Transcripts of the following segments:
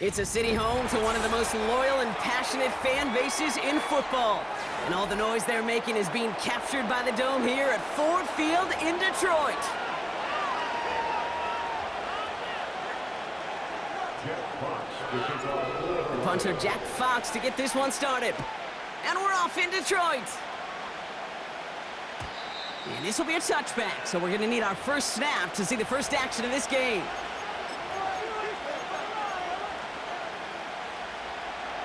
It's a city home to one of the most loyal and passionate fan bases in football. And all the noise they're making is being captured by the Dome here at Ford Field in Detroit. The punter Jack Fox to get this one started. And we're off in Detroit. And this will be a touchback, so we're going to need our first snap to see the first action of this game.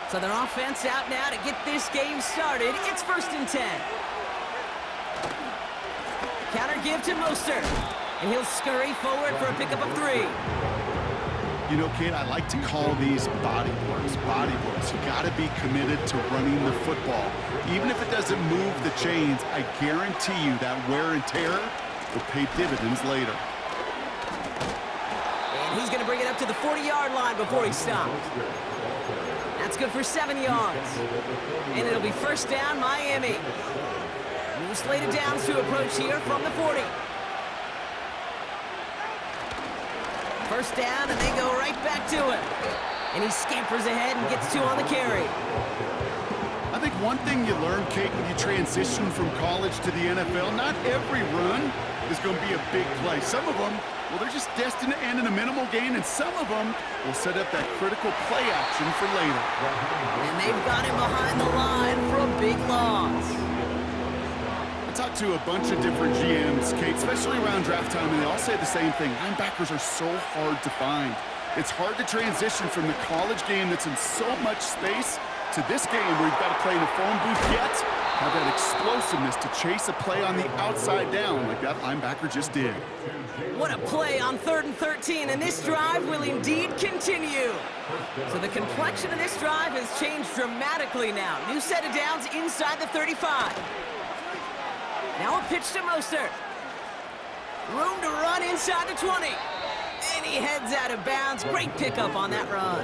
So their offense out now to get this game started. It's 1st and 10. Counter give to Mostert. And he'll scurry forward for a pickup of 3. You know, Kate, I like to call these body blows. Body blows. You got to be committed to running the football. Even if it doesn't move the chains, I guarantee you that wear and tear will pay dividends later. And he's going to bring it up to the 40-yard line before he stops. That's good for 7 yards. And it'll be 1st down, Miami. New slated downs to approach here from the 40. 1st down, and they go right back to it. And he scampers ahead and gets 2 on the carry. I think one thing you learn, Kate, when you transition from college to the NFL, not every run is going to be a big play. Some of them, well, they're just destined to end in a minimal gain, and some of them will set up that critical play action for later. And they've got him behind the line for a big loss. I talked to a bunch of different GMs, Kate, especially around draft time, and they all say the same thing. Linebackers are so hard to find. It's hard to transition from the college game that's in so much space to this game where you've got to play in a phone booth yet have that explosiveness to chase a play on the outside down like that linebacker just did. What a play on 3rd and 13, and this drive will indeed continue. So the complexion of this drive has changed dramatically now. New set of downs inside the 35. Now a pitch to Mostert. Room to run inside the 20. And he heads out of bounds. Great pickup on that run.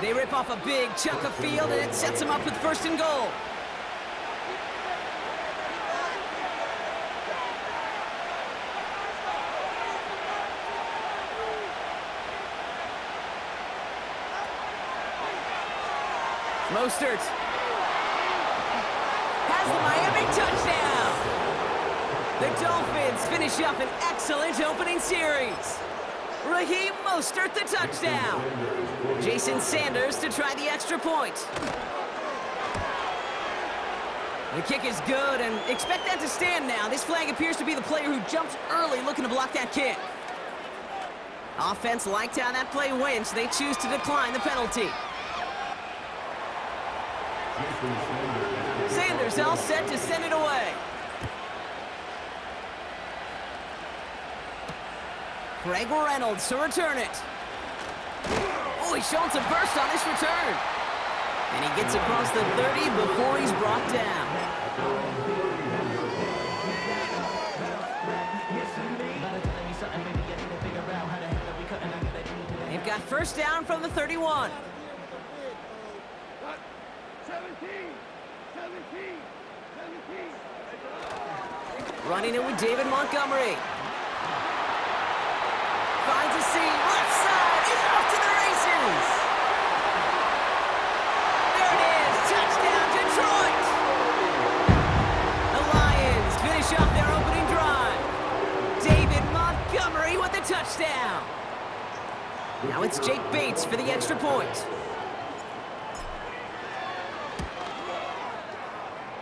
They rip off a big chunk of field, and it sets them up with 1st and goal. Mostert has the Miami touchdown. The Dolphins finish up an excellent opening series. Raheem Mostert the touchdown. Jason Sanders to try the extra point. The kick is good, and expect that to stand now. This flag appears to be the player who jumped early looking to block that kick. Offense liked how that play went, so they choose to decline the penalty. Sanders all set to send it away. Greg Reynolds to return it. Oh, he's showing some burst on this return. And he gets across the 30 before he's brought down. They've got 1st down from the 31. 17. Running it with David Montgomery. Finds a seam. Left side. He's off to the races. There it is. Touchdown, Detroit. The Lions finish off their opening drive. David Montgomery with the touchdown. Now it's Jake Bates for the extra point.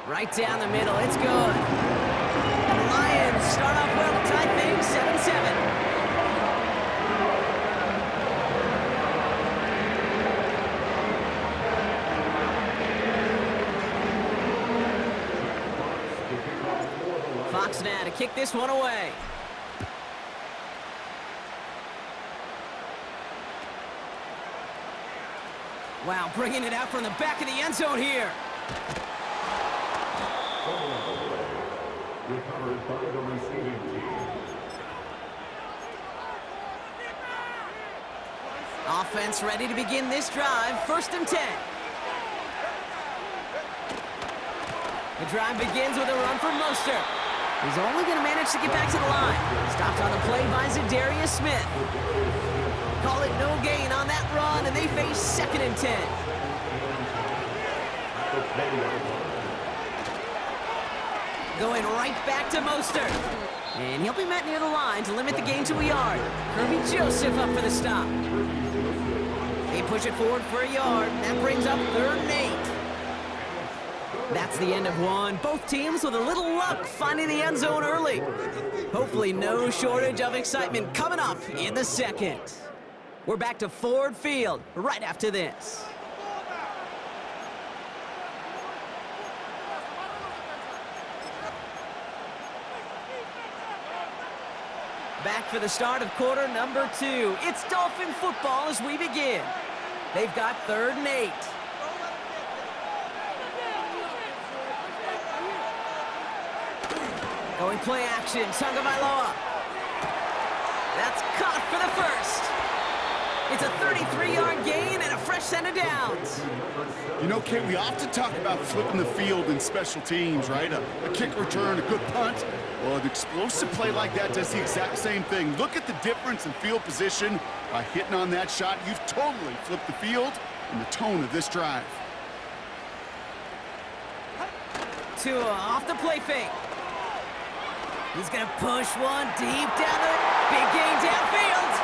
Right down the middle. It's good. And the Lions start off well to tie things 7-7. Fox now to kick this one away. Wow, bringing it out from the back of the end zone here. Recovered by the receiving team. Offense ready to begin this drive. 1st and 10. The drive begins with a run for Mostert. He's only going to manage to get back to the line. Stopped on the play by Zadarius Smith. Call it no gain on that run, and they face 2nd and 10. Going right back to Mostert. And he'll be met near the line to limit the gain to a yard. Kirby Joseph up for the stop. They push it forward for a yard. That brings up 3rd and 8. That's the end of one. Both teams with a little luck finding the end zone early. Hopefully no shortage of excitement coming up in the 2nd. We're back to Ford Field right after this. Back for the start of quarter number 2. It's Dolphin football as we begin. They've got 3rd and 8. Going play action, Tagovailoa. That's caught for the first. It's a 33-yard gain and a fresh set of downs. You know, Kate, we often talk about flipping the field in special teams, right? A kick return, a good punt. Well, an explosive play like that does the exact same thing. Look at the difference in field position. By hitting on that shot, you've totally flipped the field and the tone of this drive. Tua off the play fake. He's going to push one deep down the big gain downfield.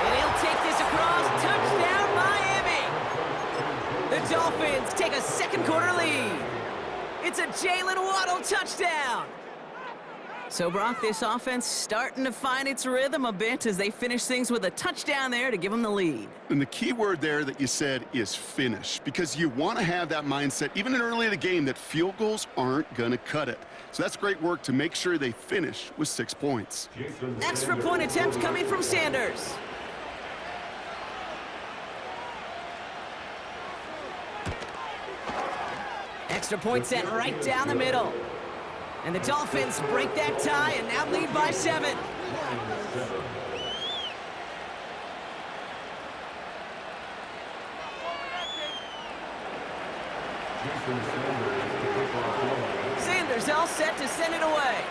And he'll take this across. Touchdown, Miami. The Dolphins take a 2nd quarter lead. It's a Jalen Waddle touchdown. So, Brock, this offense starting to find its rhythm a bit as they finish things with a touchdown there to give them the lead. And the key word there that you said is finish, because you want to have that mindset, even in early in the game, that field goals aren't going to cut it. So that's great work to make sure they finish with 6 points. Extra point attempt coming from Sanders. Extra point sent right down the middle. And the Dolphins break that tie and now lead by 7. Sanders all set to send it away.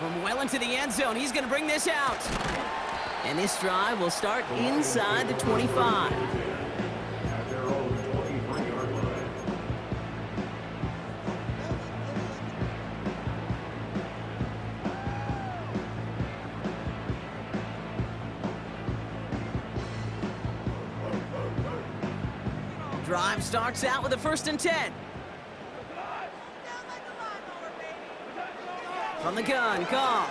From well into the end zone, he's going to bring this out. And this drive will start inside the 25. Drive starts out with a 1st and 10. From the gun, Goff.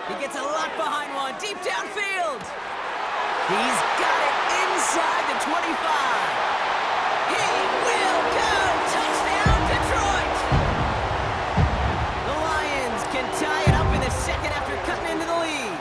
He gets a lock behind one, deep downfield. He's got it inside the 25. He will go! Touchdown, Detroit! The Lions can tie it up in the 2nd after cutting into the lead.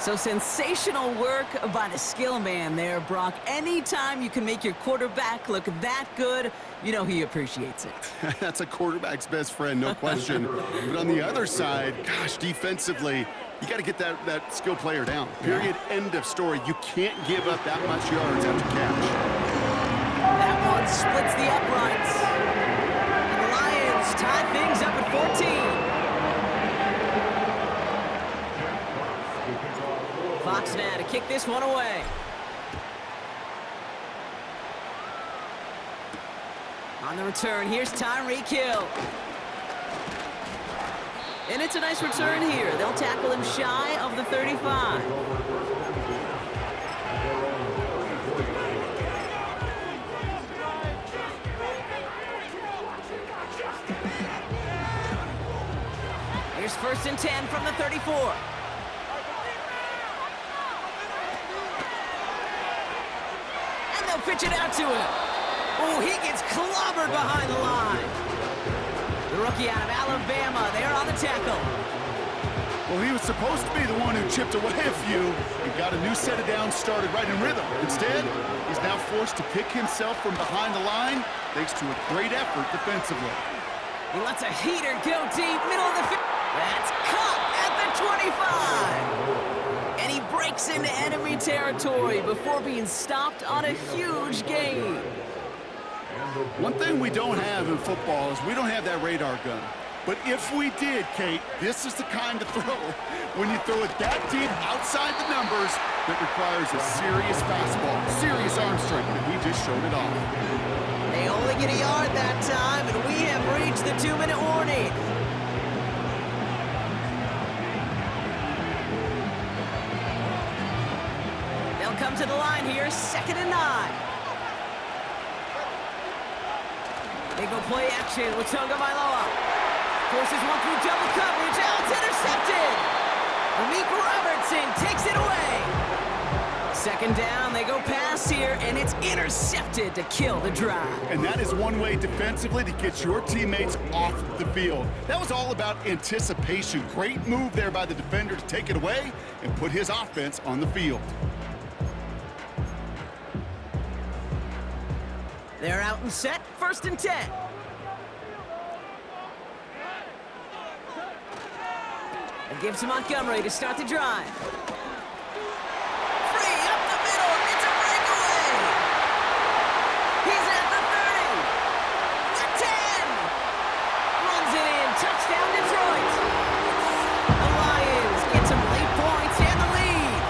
So sensational work by the skill man there, Brock. Anytime you can make your quarterback look that good, you know he appreciates it. That's a quarterback's best friend, no question. But on the other side, gosh, defensively, you got to get that skill player down. Period. End of story. You can't give up that much yards after catch. That one splits the uprights. And the Lions tie things up at 14. Fox now to kick this one away. On the return, here's Tyreek Hill. And it's a nice return here. They'll tackle him shy of the 35. Here's 1st and 10 from the 34. And they'll pitch it out to him. Oh, he gets clobbered behind the line. The rookie out of Alabama, there on the tackle. Well, he was supposed to be the one who chipped away a few and got a new set of downs started right in rhythm. Instead, he's now forced to pick himself from behind the line thanks to a great effort defensively. He lets a heater go deep, middle of the field. That's caught at the 25. And he breaks into enemy territory before being stopped on a huge gain. One thing we don't have in football is we don't have that radar gun. But if we did, Kate, this is the kind of throw, when you throw it that deep outside the numbers, that requires a serious fastball, serious arm strength, and he just showed it off. They only get a yard that time, and we have reached the 2-minute warning. They'll come to the line here, 2nd and 9. They go play action with Tagovailoa. Forces one through double coverage. Now it's intercepted. Amik Robertson takes it away. 2nd down, they go pass here, and it's intercepted to kill the drive. And that is one way defensively to get your teammates off the field. That was all about anticipation. Great move there by the defender to take it away and put his offense on the field. They're out and set, 1st and 10. And gives to Montgomery to start the drive. Free up the middle, it's a breakaway! He's at the 30, the 10! Runs it in, touchdown Detroit! The Lions get some late points and the lead!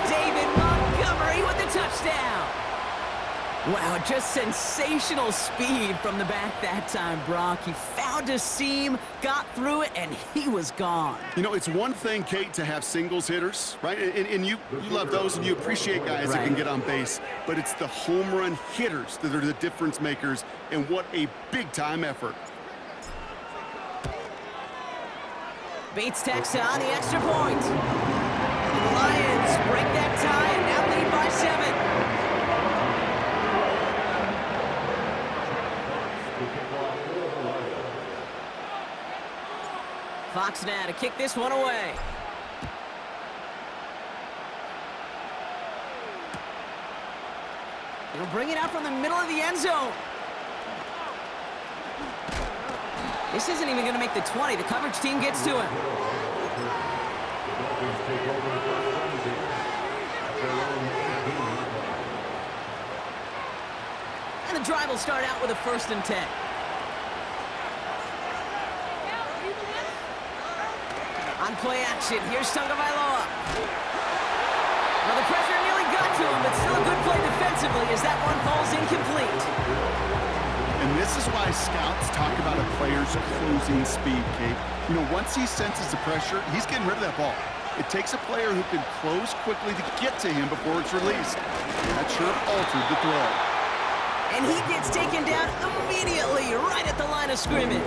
David Montgomery with the touchdown! Wow, just sensational speed from the back that time, Brock. He found a seam, got through it, and he was gone. You know, it's one thing, Kate, to have singles hitters, right? And you love those, and you appreciate guys that can get on base. But it's the home run hitters that are the difference makers, and what a big-time effort. Bates tacks on the extra point. The Lions break that tie and now lead by 7. Fox now to kick this one away. He'll bring it out from the middle of the end zone. This isn't even going to make the 20. The coverage team gets to him. And the drive will start out with a 1st and 10. On play action, here's Tagovailoa. Well, the pressure nearly got to him, but still a good play defensively as that one falls incomplete. And this is why scouts talk about a player's closing speed, Kate. You know, once he senses the pressure, he's getting rid of that ball. It takes a player who can close quickly to get to him before it's released. That should have altered the throw. And he gets taken down immediately right at the line of scrimmage.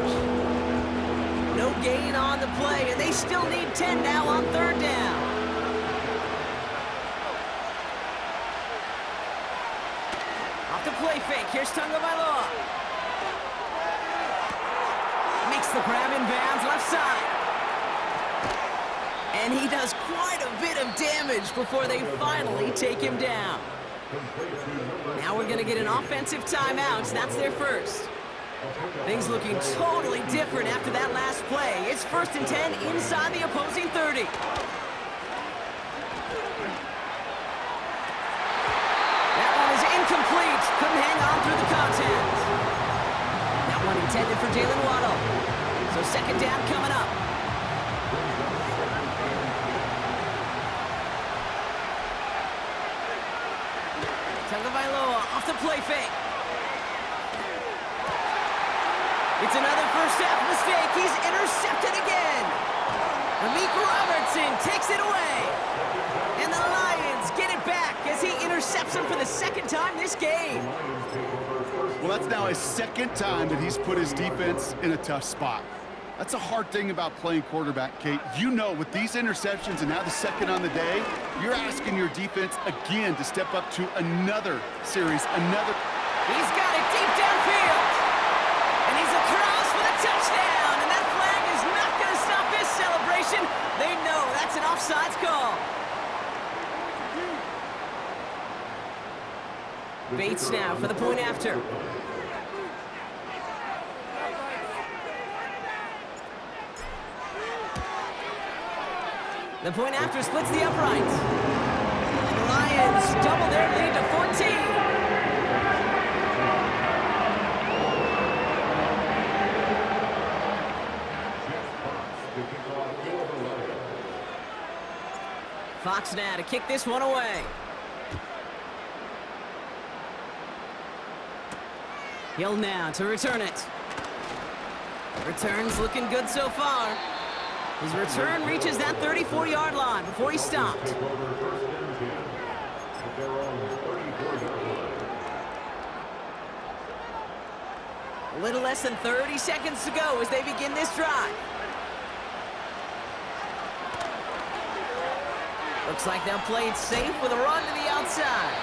No gain on the play, and they still need 10 now on 3rd down. Off the play fake, here's Tagovailoa. Makes the grab in bounds, left side. And he does quite a bit of damage before they finally take him down. Now we're gonna get an offensive timeout, so that's their first. Things looking totally different after that last play. It's 1st and 10 inside the opposing 30. That one is incomplete. Couldn't hang on through the contact. That one intended for Jalen Waddle. So 2nd down coming up. Tagovailoa off the play fake. It's another first half mistake. He's intercepted again. Amik Robertson takes it away. And the Lions get it back as he intercepts him for the 2nd time this game. Well, that's now his 2nd time that he's put his defense in a tough spot. That's a hard thing about playing quarterback, Kate. You know, with these interceptions and now the 2nd on the day, you're asking your defense again to step up to another series, another. He's got it deep downfield. And he's across for the touchdown. And that flag is not going to stop this celebration. They know that's an offsides call. Bates now for the point after. The point after splits the uprights. And the Lions double their lead to 14. Fox now to kick this one away. Hill now to return it. Return's looking good so far. His return reaches that 34-yard line before he stopped. A little less than 30 seconds to go as they begin this drive. Looks like they'll play it safe with a run to the outside.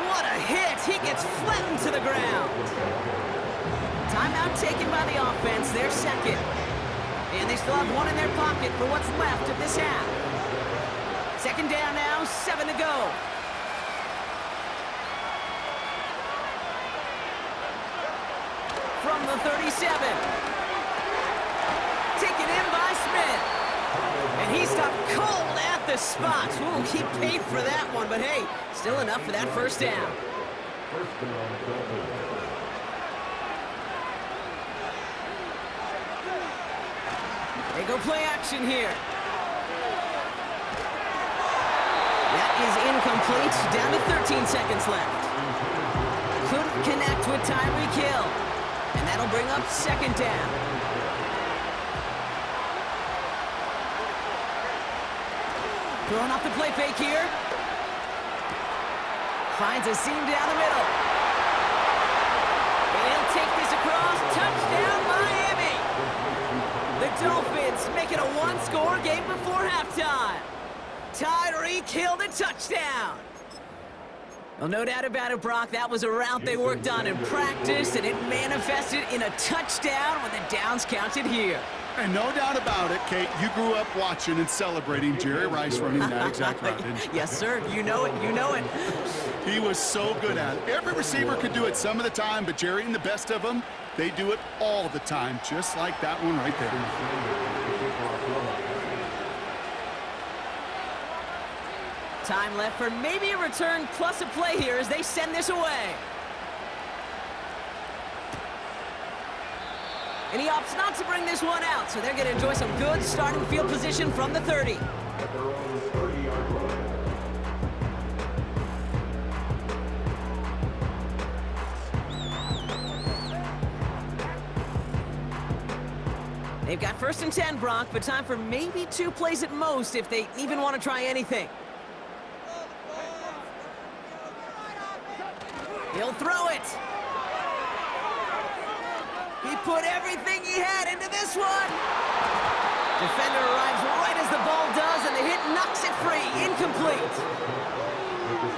What a hit! He gets flattened to the ground. Timeout taken by the offense, their second. And they still have one in their pocket for what's left of this half. Second down now, 7 to go. From the 37. Taken in by Smith. And he stopped cold at the spot. Ooh, he paid for that one, but hey, still enough for that first down. They go play action here. That is incomplete. Down to 13 seconds left. Couldn't connect with Tyreek Hill. And that'll bring up second down. Throwing off the play fake here. Finds a seam down the middle. And he'll take this across. Touchdown, Miami! The Dolphins make it a one-score game before halftime. Tyreek Hill the touchdown. Well, no doubt about it, Brock. That was a route they worked on in practice, and it manifested in a touchdown when the downs counted here. And no doubt about it, Kate, you grew up watching and celebrating Jerry Rice running that exact route, didn't you? Yes, sir. You know it. You know it. He was so good at it. Every receiver could do it some of the time, but Jerry and the best of them, they do it all the time, just like that one right there. Time left for maybe a return plus a play here as they send this away. And he opts not to bring this one out, so they're going to enjoy some good starting field position from the 30. They've got 1st and 10, Brock, but time for maybe 2 plays at most if they even want to try anything. He'll throw it. He put everything he had into this one. Defender arrives right as the ball does, and the hit knocks it free. Incomplete.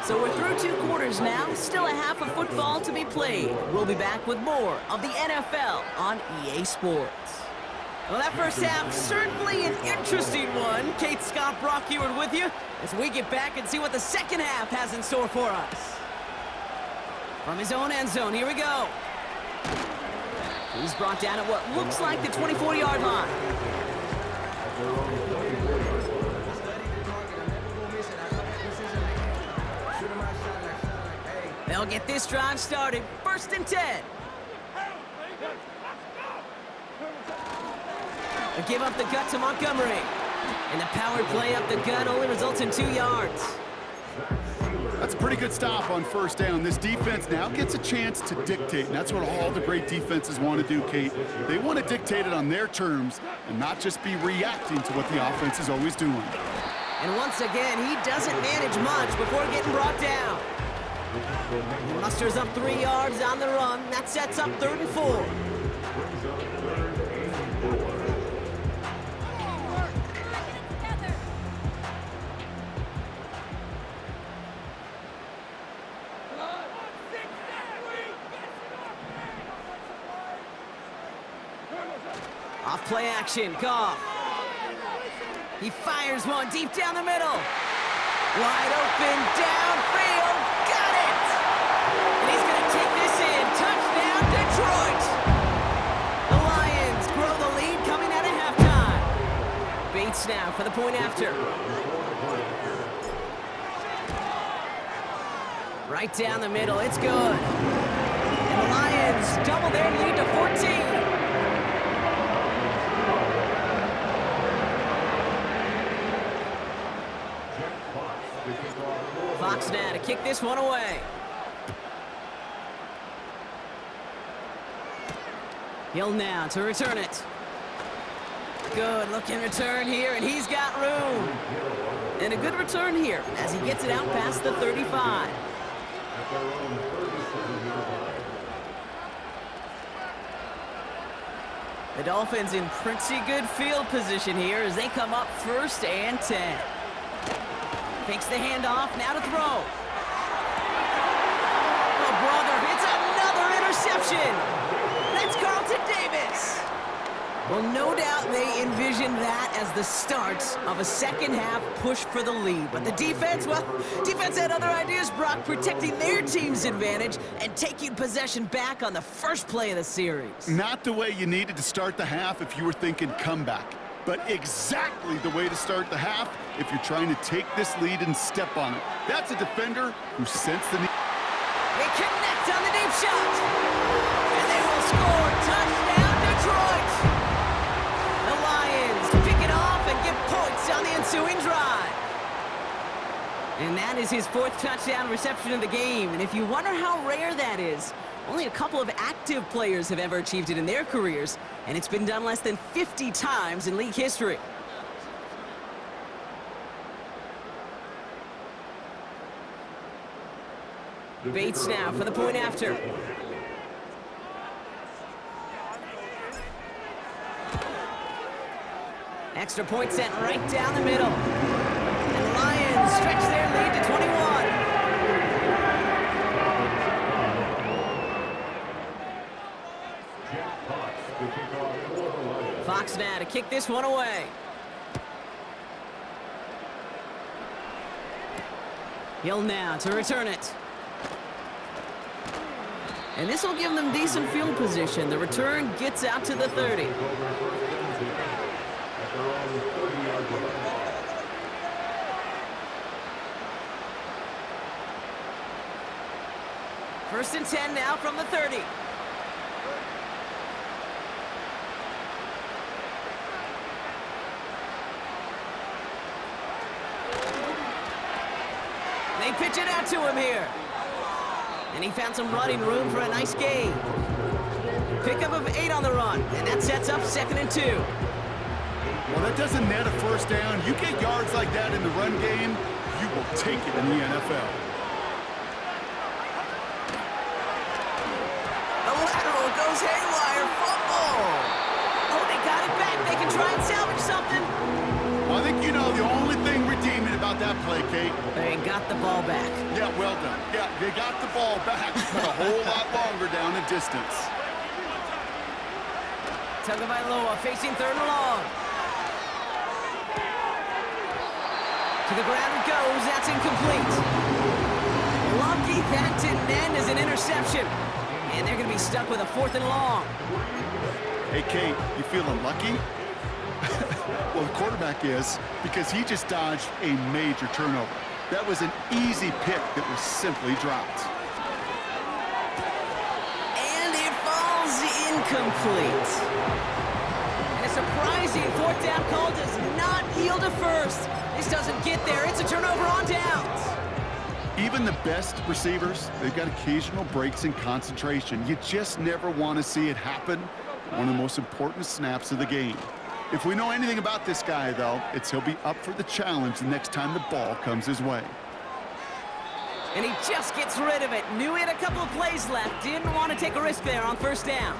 So we're through 2 quarters now. Still a half of football to be played. We'll be back with more of the NFL on EA Sports. Well, that first half, certainly an interesting one. Kate, Scott, Brock Ewart with you as we get back and see what the second half has in store for us. From his own end zone, here we go. He's brought down at what looks like the 24-yard line. They'll get this drive started. 1st and 10. They give up the gut to Montgomery. And the power play up the gut only results in 2 yards. That's a pretty good stop on 1st down. This defense now gets a chance to dictate, and that's what all the great defenses want to do, Kate. They want to dictate it on their terms and not just be reacting to what the offense is always doing. And once again, he doesn't manage much before getting brought down. He musters up 3 yards on the run. That sets up 3rd and 4. Off play action, Goff. He fires one deep down the middle. Wide open, downfield, got it! And he's gonna take this in, touchdown Detroit! The Lions grow the lead coming out of halftime. Bates now for the point after. Right down the middle, it's good. And the Lions double their lead to 14. Fox now to kick this one away. Hill now to return it. Good looking return here, and he's got room. And a good return here as he gets it out past the 35. The Dolphins in pretty good field position here as they come up 1st and 10. Fakes the handoff, now to throw. Oh, brother, it's another interception. That's Carlton Davis. Well, no doubt they envisioned that as the start of a second-half push for the lead. But the defense, well, defense had other ideas, Brock, protecting their team's advantage and taking possession back on the first play of the series. Not the way you needed to start the half if you were thinking comeback, but exactly the way to start the half if you're trying to take this lead and step on it. That's a defender who sensed the need. They connect on the deep shot. And they will score. Touchdown, Detroit. The Lions pick it off and get points on the ensuing drive. And that is his 4th touchdown reception of the game. And if you wonder how rare that is, only a couple of active players have ever achieved it in their careers, and it's been done less than 50 times in league history. Bates now for the point after. Extra point sent right down the middle. And the Lions stretch their lead to 21. Fox now to kick this one away. Hill now to return it. And this will give them decent field position. The return gets out to the 30. First and 10 now from the 30. They pitch it out to him here. And he found some running room for a nice gain. Pickup of 8 on the run, and that sets up 2nd and 2. Well, that doesn't net a first down. You get yards like that in the run game, you will take it in the NFL. The lateral goes haywire, fumble. Oh, they got it back. They can try and salvage something. Well, I think you know the only thing redeeming about that play, Kate. They got the ball back. Yeah, well done. Yeah, they got the ball back, but a whole lot longer down in distance. Tagovailoa facing 3rd and long. To the ground it goes. That's incomplete. Lucky that didn't end as an interception. And they're going to be stuck with a 4th and long. Hey, Kate, you feeling lucky? Well, the quarterback is, because he just dodged a major turnover. That was an easy pick that was simply dropped. And it falls incomplete. And a surprising 4th down call does not yield a first. This doesn't get there. It's a turnover on downs. Even the best receivers, they've got occasional breaks in concentration. You just never want to see it happen. One of the most important snaps of the game. If we know anything about this guy, though, it's he'll be up for the challenge the next time the ball comes his way. And he just gets rid of it. Knew he had a couple of plays left. Didn't want to take a risk there on 1st down.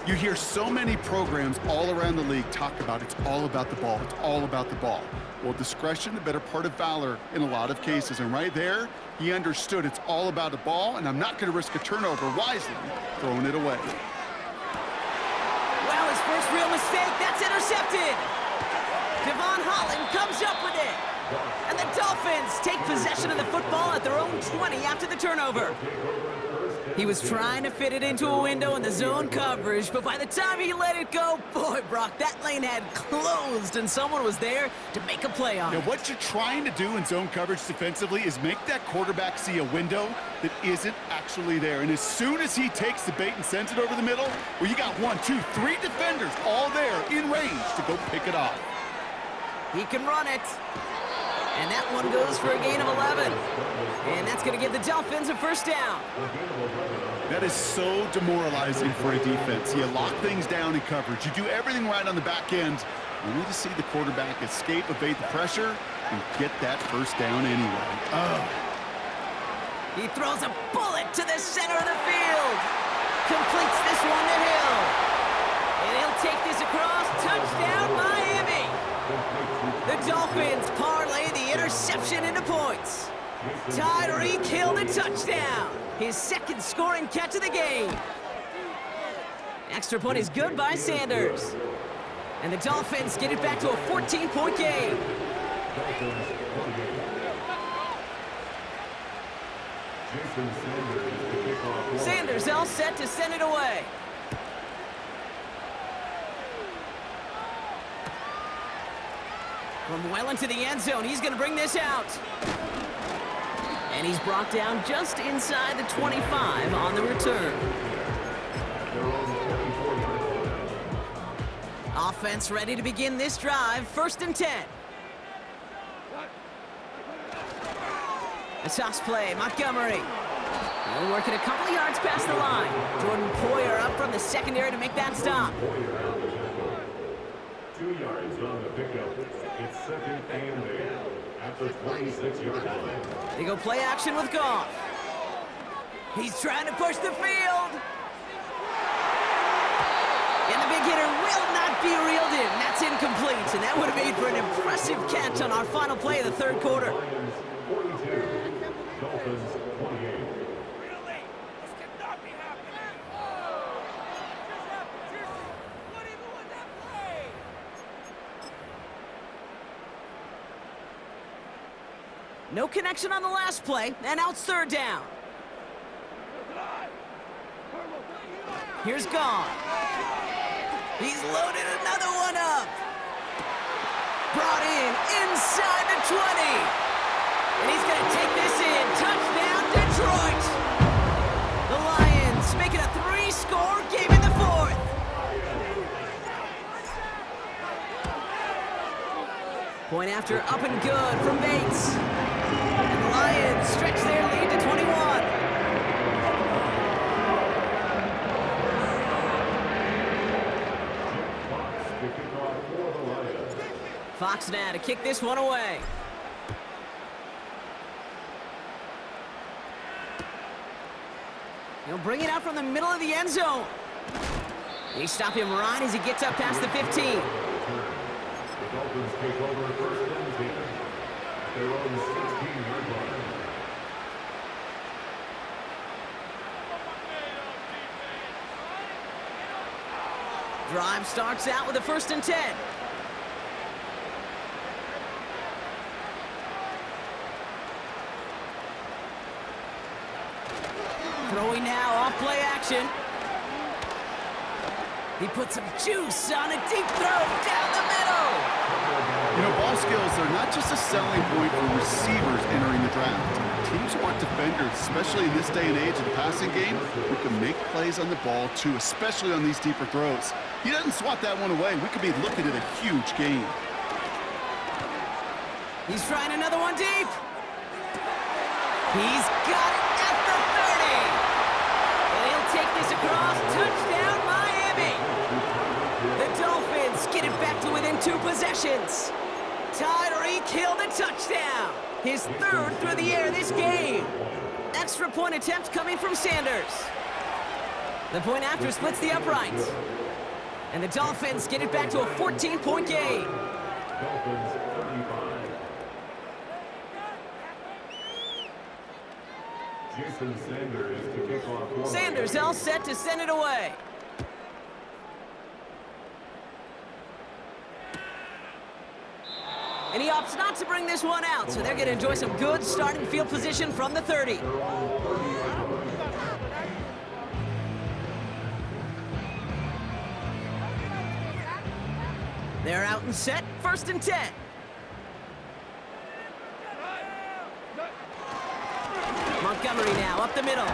You hear so many programs all around the league talk about it's all about the ball. It's all about the ball. Well, discretion, the better part of valor in a lot of cases. And right there, he understood it's all about the ball, and I'm not going to risk a turnover wisely, throwing it away. Well, his first real mistake, that's intercepted. Devon Holland comes up with it. And the Dolphins take possession of the football at their own 20 after the turnover. He was trying to fit it into a window in the zone coverage, but by the time he let it go, boy, Brock, that lane had closed, and someone was there to make a play on it. Now, what you're trying to do in zone coverage defensively is make that quarterback see a window that isn't actually there. And as soon as he takes the bait and sends it over the middle, well, you got 1, 2, 3 defenders all there in range to go pick it off. He can run it. And that one goes for a gain of 11. And that's going to give the Dolphins a first down. That is so demoralizing for a defense. You lock things down in coverage. You do everything right on the back end. You need to see the quarterback escape, evade the pressure, and get that first down anyway. Oh. He throws a bullet to the center of the field. Completes this one to Hill. And he'll take this across. Touchdown, Miami. The Dolphins parlay the interception into points. Tyreek Hill the touchdown. His second scoring catch of the game. Extra point is good by Sanders. And the Dolphins get it back to a 14-point game. Sanders all set to send it away. From well into the end zone, he's going to bring this out. And he's brought down just inside the 25 on the return. Offense ready to begin this drive, 1st and 10. A toss play, Montgomery. He'll work it a couple of yards past the line. Jordan Poyer up from the secondary to make that stop. 2 yards on the pickup. It's 2nd and 8 at the 26-yard line. They go play action with Goff. He's trying to push the field. And the big hitter will not be reeled in. That's incomplete, and that would have made for an impressive catch on our final play of the 3rd quarter. Lions 42, Dolphins 28. No connection on the last play, and now it's 3rd down. Here's Goff. He's loaded another one up. Brought in inside the 20. And he's going to take this in. Touchdown, Detroit. The Lions make it a 3-score game in the 4th. Point after up and good from Bates. And the Lions stretch their lead to 21. Fox now to kick this one away. He'll bring it out from the middle of the end zone. They stop him right as he gets up past the 15. The Dolphins take over 1st and 10 at their own 16-yard line. Drive starts out with a 1st and 10. Throwing now off play action. He puts some juice on a deep throw down the middle. You know, ball skills are not just a selling point for receivers entering the draft. Teams want defenders, especially in this day and age of the passing game, who can make plays on the ball too, especially on these deeper throws. He doesn't swat that one away. We could be looking at a huge game. He's trying another one deep. He's got it at the 30. And he'll take this across. Touchdown, Miami. The Dolphins get it back to within 2 possessions. Tyreek Hill the touchdown. His 3rd through the air this game. Extra point attempt coming from Sanders. The point after splits the uprights. And the Dolphins get it back to a 14-point game. Dolphins 35. Jason Sanders to kick off. Sanders all set to send it away. And he opts not to bring this one out, so they're going to enjoy some good starting field position from the 30. They're out and set, 1st and 10. Montgomery now up the middle.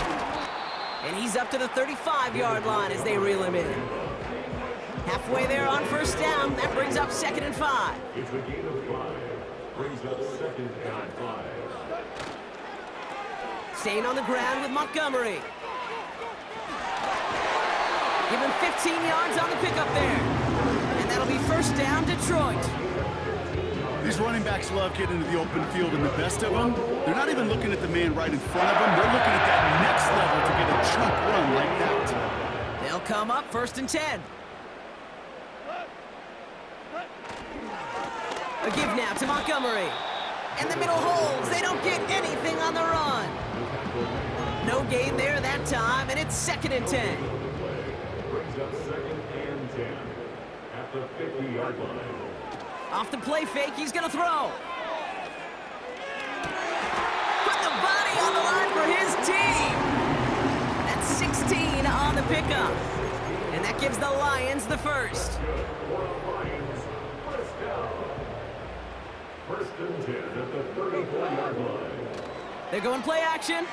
And he's up to the 35-yard line as they reel him in. Halfway there on 1st down. That brings up 2nd and 5. It's a gain of 5 Brings up 2nd and 5. Staying on the ground with Montgomery. Give him 15 yards on the pickup there. And that'll be first down, Detroit. These running backs love getting into the open field, and the best of them, they're not even looking at the man right in front of them. They're looking at that next level to get a chunk run like that. They'll come up 1st and 10. A give now to Montgomery. And the middle holds. They don't get anything on the run. No gain there that time, and it's 2nd and 10. Brings up 2nd and 10 at the 50-yard line. Off the play fake, he's gonna throw. Put the body on the line for his team. That's 16 on the pickup. And that gives the Lions the first. Lions, first down. 1st and 10 at the 34-yard line. They're going play action.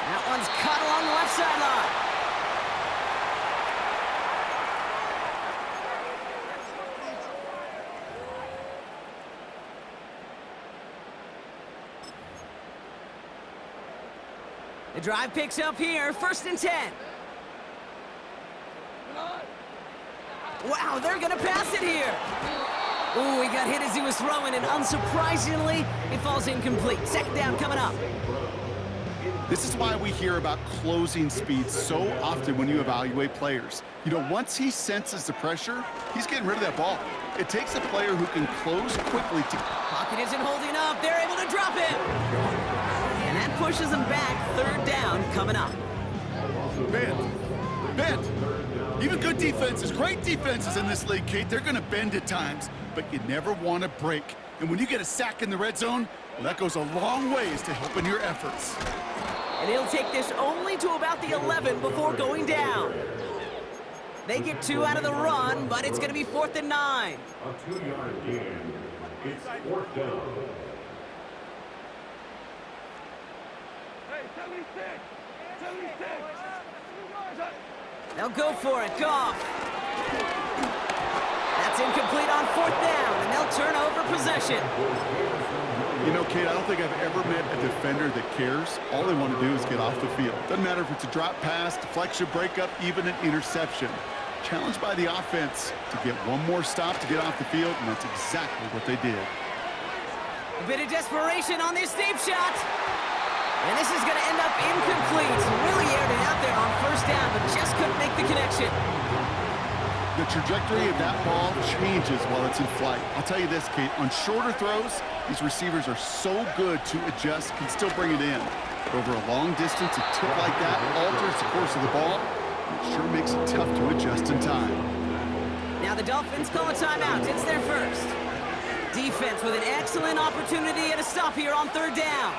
That one's cut along the left sideline. The drive picks up here, 1st and 10. Wow, they're gonna pass it here. Ooh, he got hit as he was throwing, and unsurprisingly, it falls incomplete. 2nd down coming up. This is why we hear about closing speed so often when you evaluate players. You know, once he senses the pressure, he's getting rid of that ball. It takes a player who can close quickly to... Pocket isn't holding up. They're able to drop it. And that pushes them back. 3rd down coming up. Bend. Even good defenses, great defenses in this league, Kate, they're going to bend at times, but you never want to break. And when you get a sack in the red zone, well, that goes a long ways to helping your efforts. And he'll take this only to about the 11 before going down. They get 2 out of the run, but it's going to be 4th and 9. A 2-yard gain. It's 4th down. They'll go for it. Goff. That's incomplete on 4th down, and they'll turn over possession. You know, Kate, I don't think I've ever met a defender that cares. All they want to do is get off the field. Doesn't matter if it's a drop pass, deflection, breakup, even an interception. Challenged by the offense to get one more stop to get off the field, and that's exactly what they did. A bit of desperation on this deep shot. And this is going to end up incomplete. Really aired it out there on 1st down, but just couldn't make the connection. The trajectory of that ball changes while it's in flight. I'll tell you this, Kate, on shorter throws, these receivers are so good to adjust, can still bring it in. But over a long distance, a tip like that alters the course of the ball. It sure makes it tough to adjust in time. Now the Dolphins call a timeout. It's their first. Defense with an excellent opportunity at a stop here on 3rd down.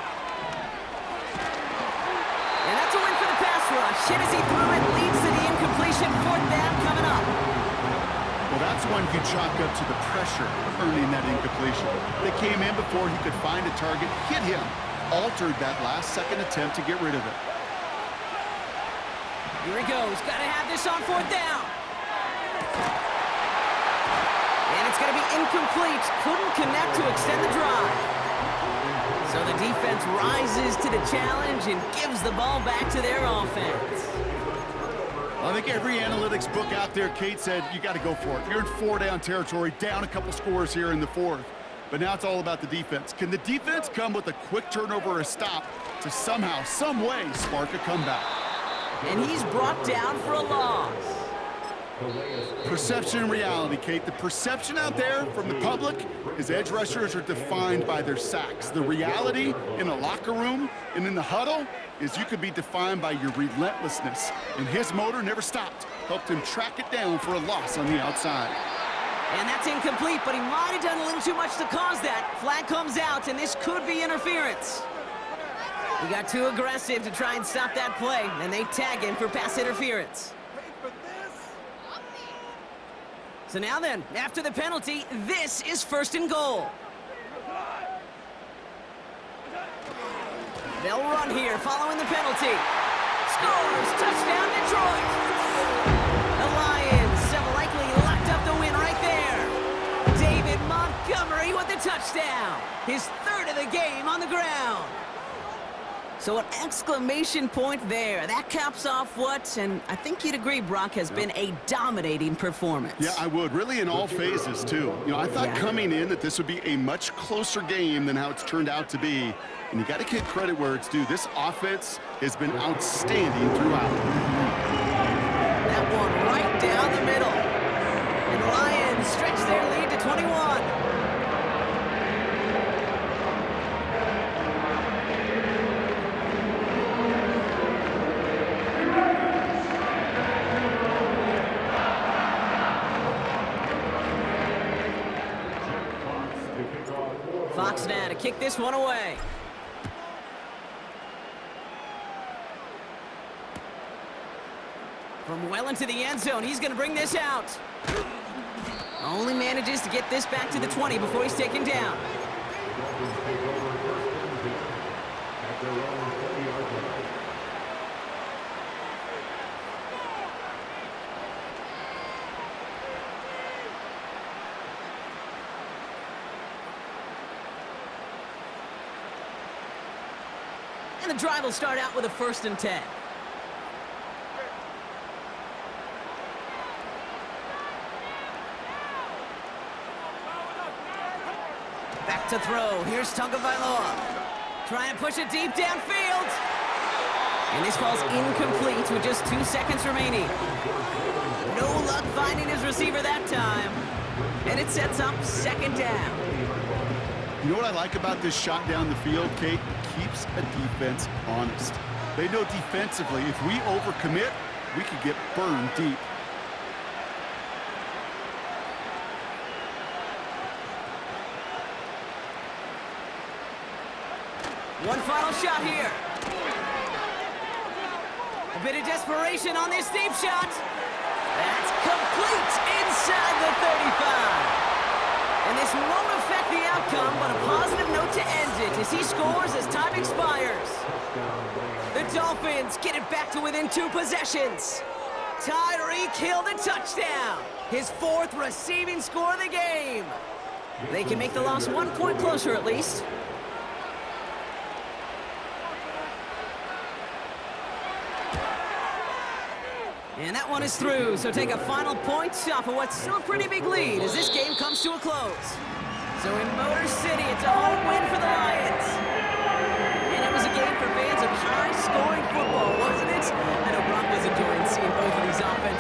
And that's a win for the pass rush. Hit as he threw it, leads to the incompletion. 4th down coming up. Well, that's one you chalk up to the pressure of earning that incompletion. They came in before he could find a target, hit him, altered that last-second attempt to get rid of it. Here he goes. Got to have this on 4th down. And it's going to be incomplete. Couldn't connect to extend the drive. So the defense rises to the challenge and gives the ball back to their offense. I think every analytics book out there, Kate, said you got to go for it. You're in 4-down territory, down a couple scores here in the 4th. But now it's all about the defense. Can the defense come with a quick turnover or a stop to somehow, some way, spark a comeback? And he's brought down for a loss. Perception and reality, Kate. The perception out there from the public is edge rushers are defined by their sacks. The reality in a locker room and in the huddle is you could be defined by your relentlessness. And his motor never stopped. Helped him track it down for a loss on the outside. And that's incomplete, but he might have done a little too much to cause that. Flag comes out, and this could be interference. He got too aggressive to try and stop that play, and they tag him for pass interference. So now then, after the penalty, this is 1st and goal. They'll run here following the penalty. Scores! Touchdown, Detroit! The Lions have likely locked up the win right there. His third of the game on the ground. So an exclamation point there. That caps off what, and I think you'd agree, Brock, has been a dominating performance. Yeah, I would. Really in all phases, too. You know, I thought coming in that this would be a much closer game than how it's turned out to be. And you got to give credit where it's due. This offense has been outstanding throughout. That one right down the middle. And the Lions stretch their lead to 21. Fox now to kick this one away. From well into the end zone, he's going to bring this out. Only manages to get this back to the 20 before he's taken down. And the drive will start out with a 1st and 10. Back to throw. Here's Tagovailoa. Trying to push it deep downfield. And this falls incomplete with just 2 seconds remaining. No luck finding his receiver that time. And it sets up 2nd down. You know what I like about this shot down the field, Kate? It keeps a defense honest. They know defensively, if we overcommit, we could get burned deep. One final shot here. A bit of desperation on this deep shot. That's complete inside the 35. And this won't affect the outcome, but a positive note to end it as he scores as time expires. The Dolphins get it back to within 2 possessions. Tyreek Hill the touchdown. His 4th receiving score of the game. They can make the loss 1 point closer at least. And that one is through, so take a final point off of what's still a pretty big lead as this game comes to a close. So in Motor City, it's a home win for the Lions. And it was a game for fans of high-scoring football, wasn't it? I know Brock was enjoying seeing both of these offenses